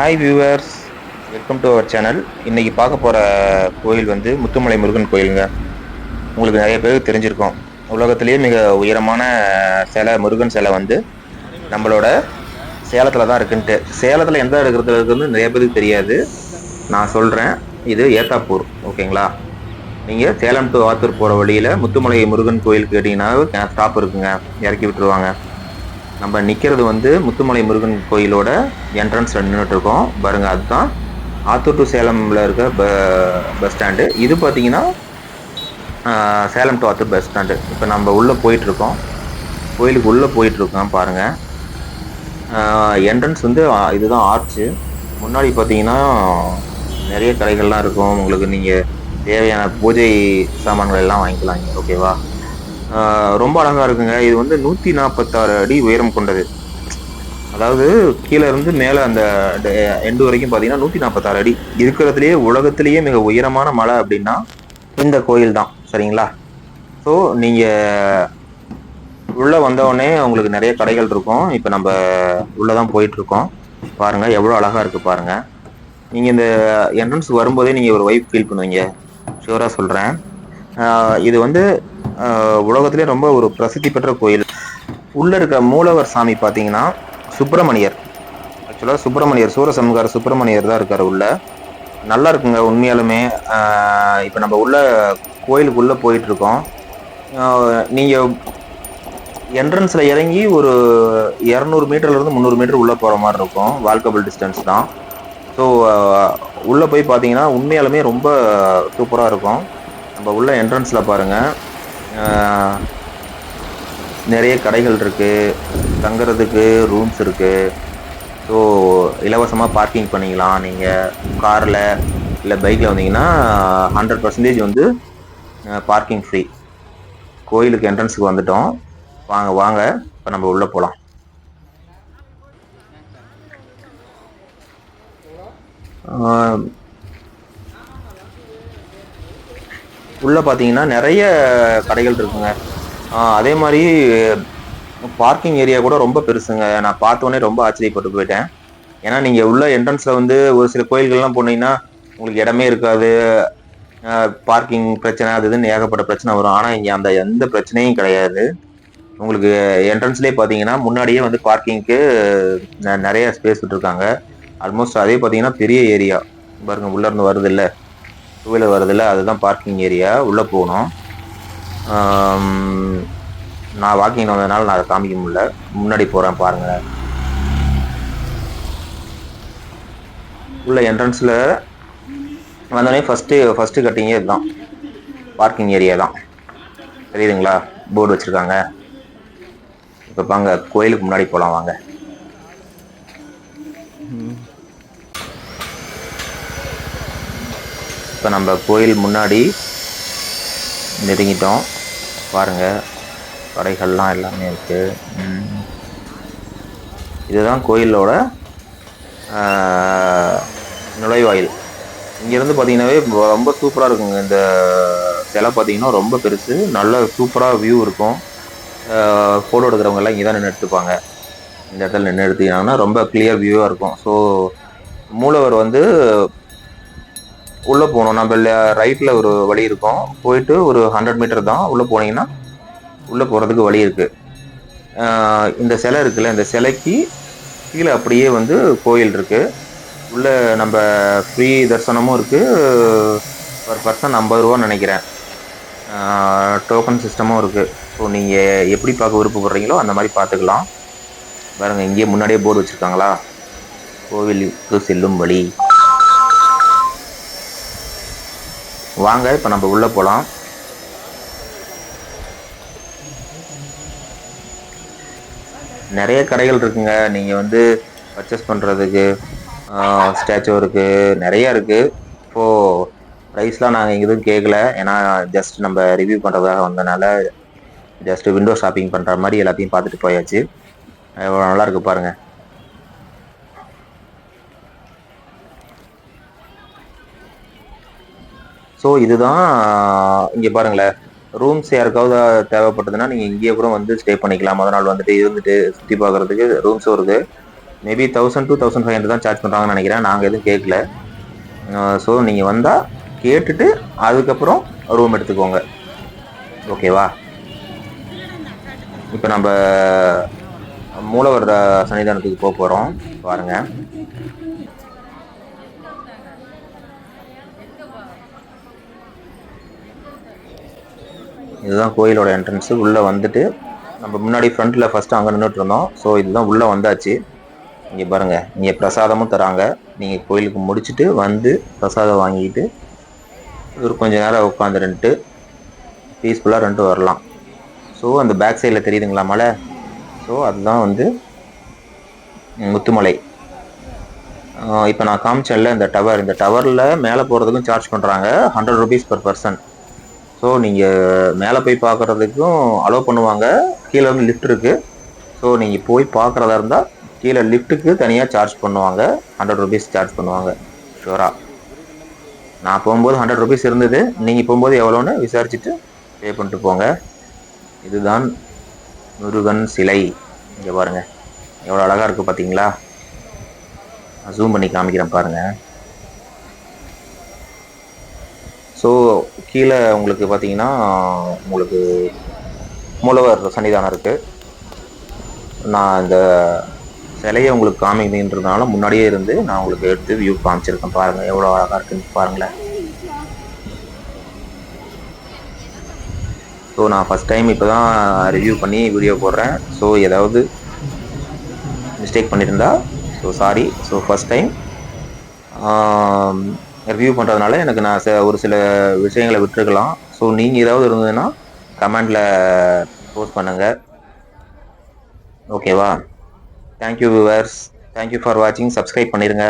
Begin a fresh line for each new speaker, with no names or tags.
Hi viewers, welcome to our channel. இன்னைக்கு பார்க்க போகிற கோயில் வந்து முத்துமலை முருகன் கோயிலுங்க. உங்களுக்கு நிறைய பேருக்கு தெரிஞ்சிருக்கும். உலகத்திலேயே மிக உயரமான சிலை முருகன் சிலை வந்து நம்மளோட சேலத்தில் தான் இருக்குன்ட்டு. சேலத்தில் எந்த இடத்துல இருக்குன்னு நிறைய பேருக்கு தெரியாது. நான் சொல்கிறேன், இது ஏத்தாப்பூர். ஓகேங்களா? நீங்கள் சேலம் டு ஆத்தூர் போகிற வழியில் முத்துமலை முருகன் கோயில் கேட்டிங்கன்னா ஸ்டாப் இருக்குங்க, இறக்கி விட்டுருவாங்க. நம்ம நிற்கிறது வந்து முத்துமலை முருகன் கோயிலோட என்ட்ரன்ஸில் நின்றுட்டு இருக்கோம் பாருங்க. அதுதான் ஆத்தூர் டு சேலமில் இருக்க பஸ் ஸ்டாண்டு. இது பார்த்தீங்கன்னா Salem to Attur bus stand. இப்போ நம்ம உள்ளே போயிட்டுருக்கோம், கோயிலுக்கு உள்ளே போயிட்டுருக்கோம் பாருங்கள். என்ட்ரன்ஸ் வந்து இதுதான் ஆர்ச்சு. முன்னாடி பார்த்தீங்கன்னா நிறைய கடைகள்லாம் இருக்கும். உங்களுக்கு நீங்கள் தேவையான பூஜை சாமான்கள் எல்லாம் வாங்கிக்கலாம் இங்கே. ஓகேவா? ரொம்ப அழகாக இருக்குங்க. இது வந்து 146 அடி உயரம் கொண்டது. அதாவது கீழே இருந்து மேலே அந்த எண்டு வரைக்கும் பார்த்தீங்கன்னா 146 அடி. இருக்கிறதுலேயே உலகத்திலேயே மிக உயரமான மலை அப்படின்னா இந்த கோயில் தான். சரிங்களா? ஸோ நீங்கள் உள்ளே வந்தவுடனே உங்களுக்கு நிறைய கடைகள் இருக்கும். இப்போ நம்ம உள்ளே தான் போயிட்டுருக்கோம். பாருங்கள் எவ்வளோ அழகாக இருக்குது பாருங்கள். நீங்கள் இந்த என்ட்ரன்ஸ் வரும்போதே நீங்கள் ஒரு வைப் ஃபீல் பண்ணுவீங்க, ஷூராக சொல்கிறேன். இது வந்து உலகத்திலே ரொம்ப ஒரு பிரசித்தி பெற்ற கோயில். உள்ள இருக்க மூலவர் சாமி பார்த்தீங்கன்னா சுப்பிரமணியர். ஆக்சுவலாக சுப்பிரமணியர், சூரசம்ஹார சுப்பிரமணியர் தான் இருக்காரு உள்ள. நல்லா இருக்குங்க உண்மையாலுமே. இப்போ நம்ம உள்ள கோயிலுக்குள்ளே போயிட்டு இருக்கோம். நீங்கள் என்ட்ரன்ஸில் இறங்கி ஒரு 200 மீட்டர்லேருந்து 300 மீட்டர் உள்ளே போகிற மாதிரி இருக்கும். வால்கபிள் டிஸ்டன்ஸ் தான். ஸோ உள்ளே போய் பார்த்தீங்கன்னா உண்மையாலுமே ரொம்ப சூப்பராக இருக்கும். நம்ம உள்ள என்ட்ரன்ஸில் பாருங்கள், நிறைய கடைகள் இருக்குது, தங்குறதுக்கு ரூம்ஸ் இருக்குது. ஸோ இலவசமாக பார்க்கிங் பண்ணிக்கலாம். நீங்கள் காரில் இல்லை பைக்கில் வந்தீங்கன்னா 100% வந்து பார்க்கிங் ஃப்ரீ. கோயிலுக்கு என்ட்ரன்ஸுக்கு வந்துட்டோம். வாங்க வாங்க, இப்போ நம்ம உள்ளே போகலாம். உள்ளே பார்த்தீங்கன்னா நிறைய கடைகள் இருக்குங்க. அதே மாதிரி பார்க்கிங் ஏரியா கூட ரொம்ப பெருசுங்க. நான் பார்த்தோன்னே ரொம்ப ஆச்சரியப்பட்டு போயிட்டேன். ஏன்னா நீங்கள் உள்ள என்ட்ரன்ஸில் வந்து ஒரு சில கோயில்கள்லாம் போனீங்கன்னா உங்களுக்கு இடமே இருக்காது, பார்க்கிங் பிரச்சனை அது இதுன்னு ஏகப்பட்ட பிரச்சனை வரும். ஆனால் இங்கே அந்த எந்த பிரச்சனையும் கிடையாது. உங்களுக்கு என்ட்ரன்ஸ்லேயே பார்த்தீங்கன்னா முன்னாடியே வந்து பார்க்கிங்க்கு நிறைய ஸ்பேஸ் விட்டுருக்காங்க. ஆல்மோஸ்ட் அதே பார்த்தீங்கன்னா பெரிய ஏரியா பாருங்க. உள்ளேருந்து வருது இல்லை, டூ வீலர் வருது இல்லை, அதுதான் பார்க்கிங் ஏரியா. உள்ளே போகணும். நான் வாக்கிங் வந்ததுனால நான் அதை காமிக்க முடியல. முன்னாடி போகிறேன் பாருங்கள். உள்ள என்ட்ரன்ஸில் வந்தோடனே ஃபஸ்ட்டு கட்டிங்கே இதுதான், பார்க்கிங் ஏரியா தான். தெரியுதுங்களா? போர்டு வச்சுருக்காங்க. இப்போ வாங்க கோயிலுக்கு முன்னாடி போகலாம் வாங்க. இப்போ நம்ம கோயில் முன்னாடி நெருங்கிட்டோம் பாருங்கள். கடைகள்லாம் எல்லாமே இருக்குது. இதுதான் கோயிலோட நுழைவாயில். இங்கேருந்து பார்த்தீங்கன்னாவே ரொம்ப சூப்பராக இருக்குங்க. இந்த சிலை பார்த்தீங்கன்னா ரொம்ப பெருசு, நல்ல சூப்பராக வியூ இருக்கும். ஃபோட்டோ எடுக்கிறவங்கெல்லாம் இங்கே தான் நின்று எடுத்துப்பாங்க. இந்த இடத்துல நின்று எடுத்தீங்கன்னா ரொம்ப கிளியர் வியூவாக இருக்கும். ஸோ மூலவர் வந்து உள்ளே போகணும். நம்ம ரைட்டில் ஒரு வழி இருக்கும், போயிட்டு ஒரு 100 மீட்டர் தான் உள்ளே போனீங்கன்னா உள்ளே போகிறதுக்கு வழி இருக்குது. இந்த சிலை இருக்குல்ல, இந்த சிலைக்கு கீழே அப்படியே வந்து கோயில் இருக்குது. உள்ளே நம்ம ஃப்ரீ தரிசனமும் இருக்குது. பர் பர்சன் 50 ரூபான்னு நினைக்கிறேன். டோக்கன் சிஸ்டமும் இருக்குது. ஸோ நீங்கள் எப்படி பார்க்க விருப்பப்படுறீங்களோ அந்த மாதிரி பார்த்துக்கலாம். பாருங்கள், இங்கேயே முன்னாடியே போர்டு வச்சுருக்காங்களா, கோவிலுக்கு செல்லும் வழி. வாங்க இப்போ நம்ம உள்ளே போகலாம். நிறைய கடைகள் இருக்குங்க. நீங்கள் வந்து பர்ச்சேஸ் பண்ணுறதுக்கு ஸ்டாச்சு இருக்குது, நிறையா இருக்குது. ஸோ ப்ரைஸ்லாம் நாங்கள் எதுவும் கேட்கல. ஏன்னா ஜஸ்ட் நம்ம ரிவ்யூ பண்ணுறதாக வந்தனால ஜஸ்ட்டு விண்டோ ஷாப்பிங் பண்ணுற மாதிரி எல்லாத்தையும் பார்த்துட்டு போயாச்சு. எவ்வளோ நல்லா இருக்குது பாருங்கள். ஸோ இதுதான் இங்கே பாருங்களேன். ரூம்ஸ் யாருக்காவது தேவைப்பட்டதுன்னா நீங்கள் இங்கேயே கூட வந்து ஸ்டே பண்ணிக்கலாம். முதல் நாள் வந்துட்டு இருந்துட்டு சுற்றி பார்க்குறதுக்கு ரூம்ஸும் இருக்குது. மேபி 1000 to 1500 தான் சார்ஜ் பண்ணுறாங்கன்னு நினைக்கிறேன். நாங்கள் எதுவும் கேட்கல. ஸோ நீங்கள் வந்தால் கேட்டுட்டு அதுக்கப்புறம் ரூம் எடுத்துக்கோங்க, ஓகேவா? இப்போ நம்ம மூலவர் சன்னிதானத்துக்கு போக போகிறோம், பாருங்க. இதுதான் கோயிலோட என்ட்ரன்ஸு. உள்ளே வந்துட்டு நம்ம முன்னாடி ஃப்ரண்ட்டில் ஃபஸ்ட்டு அங்கே நின்றுட்டு இருந்தோம். ஸோ இதுதான் உள்ளே வந்தாச்சு. இங்கே பாருங்கள், இங்கே பிரசாதமும் தராங்க. நீங்கள் கோயிலுக்கு முடிச்சுட்டு வந்து பிரசாதம் வாங்கிட்டு ஒரு கொஞ்சம் நேரம் உட்காந்துருந்துட்டு பீஸ்ஃபுல்லாக ரெண்டு வரலாம். ஸோ அந்த பேக் சைடில் தெரியுதுங்களா மலை? ஸோ அதுதான் வந்து முத்துமலை. இப்போ நான் காமிச்சேன்ல இந்த டவர், இந்த டவரில் மேலே போகிறதுக்கும் சார்ஜ் பண்ணுறாங்க, 100 rupees per person. ஸோ நீங்கள் மேலே போய் பார்க்குறதுக்கும் அலோவ் பண்ணுவாங்க. கீழே வந்து லிஃப்ட் இருக்குது. ஸோ நீங்கள் போய் பார்க்குறதா இருந்தால் கீழே லிஃப்ட்டுக்கு தனியாக சார்ஜ் பண்ணுவாங்க, 100 rupees சார்ஜ் பண்ணுவாங்க ஷூராக. நான் போகும்போது 100 rupees இருந்தது. நீங்கள் போகும்போது எவ்வளோன்னு விசாரிச்சுட்டு பே பண்ணிட்டு போங்க. இதுதான் முருகன் சிலை. இங்கே பாருங்கள் எவ்வளோ அழகாக இருக்குது பார்த்தீங்களா? நான் ஜூம் பண்ணி காமிக்கிறேன் பாருங்கள். ஸோ கீழே உங்களுக்கு பார்த்தீங்கன்னா உங்களுக்கு மூலவர் சன்னிதானம் இருக்குது. நான் இந்த சிலையை உங்களுக்கு காமிக்கிறதுன்றதுனால முன்னாடியே இருந்து நான் உங்களுக்கு எடுத்து வியூ காமிச்சிருக்கேன். பாருங்கள் எவ்வளோ அழகாக இருக்குன்னு பாருங்களேன். ஸோ நான் ஃபஸ்ட் டைம் இப்போ தான் ரிவ்யூ பண்ணி வீடியோ போடுறேன். ஸோ ஏதாவது மிஸ்டேக் பண்ணியிருந்தா so sorry. So first time review பண்ணுறதுனால எனக்கு நான் ஒரு சில விஷயங்களை விட்டுருக்கலாம். ஸோ நீங்கள் ஏதாவது இருந்ததுன்னா கமெண்டில் போஸ்ட் பண்ணுங்கள், ஓகேவா? தேங்க்யூ வியூவர்ஸ், தேங்க்யூ ஃபார் வாட்சிங். சப்ஸ்கிரைப் பண்ணிடுங்க.